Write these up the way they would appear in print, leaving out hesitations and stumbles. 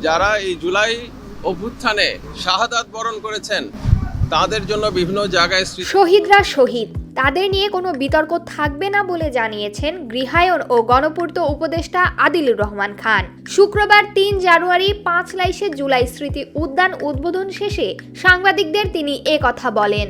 যারা এই জুলাই অভ্যুত্থানে শাহাদাত বরণ করেছেন তাদের জন্য বিভিন্ন জায়গায় শহীদরা শহীদ, তাদের নিয়ে কোনো বিতর্ক থাকবে না বলে জানিয়েছেন গৃহায়ন ও গণপূর্ত উপদেষ্টা আদিলুর রহমান খান। শুক্রবার ৩ জানুয়ারি পাঁচলাইশে জুলাই স্মৃতি উদ্যান উদ্বোধন শেষে সাংবাদিকদের তিনি কথা বলেন।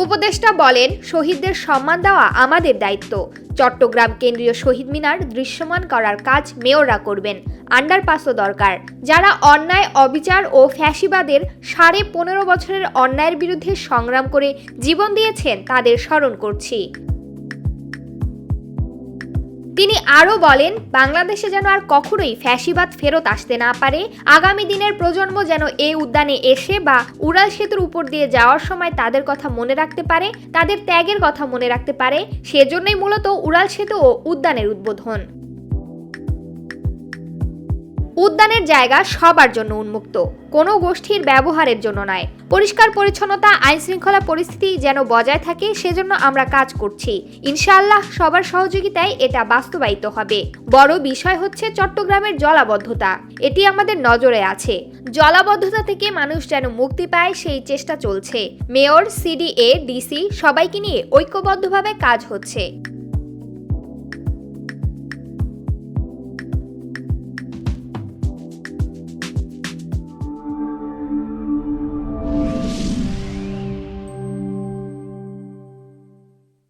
উপদেষ্টা বলেন, শহীদদের সম্মান দেওয়া আমাদের দায়িত্ব। চট্টগ্রাম কেন্দ্রীয় শহীদ মিনার দৃশ্যমান করার কাজ মেয়ররা করবেন। আন্ডারপাসও দরকার। যারা অন্যায়, অবিচার ও ফ্যাসিবাদের ১৫.৫ বছরের অন্যায়ের বিরুদ্ধে সংগ্রাম করে জীবন দিয়েছেন তাদের স্মরণ করছি। তিনি আরও বলেন, বাংলাদেশে যেন আর কখনোই ফ্যাসিবাদ ফেরত আসতে না পারে। আগামী দিনের প্রজন্ম যেন এই উদ্যানে এসে বা উড়াল সেতুর উপর দিয়ে যাওয়ার সময় তাদের কথা মনে রাখতে পারে, তাদের ত্যাগের কথা মনে রাখতে পারে। সেজন্যই মূলত উড়াল সেতু ও উদ্যানের উদ্বোধন। উদ্যানের জায়গা সবার জন্য উন্মুক্ত, কোনো গোষ্ঠীর ব্যবহারের জন্য নয়। পরিষ্কার পরিচ্ছন্নতা, আইন শৃঙ্খলা পরিস্থিতি যেন বজায় থাকে, সেজন্য আমরা কাজ করছি। ইনশাআল্লাহ সবার সহযোগিতায় এটা বাস্তবায়িত হবে। বড় বিষয় হচ্ছে চট্টগ্রামের জলাবদ্ধতা। এটি আমাদের নজরে আছে। জলাবদ্ধতা থেকে মানুষ যেন মুক্তি পায় সেই চেষ্টা চলছে। মেয়র, সিডিএ, ডিসি সবাইকে নিয়ে ঐক্যবদ্ধভাবে কাজ হচ্ছে।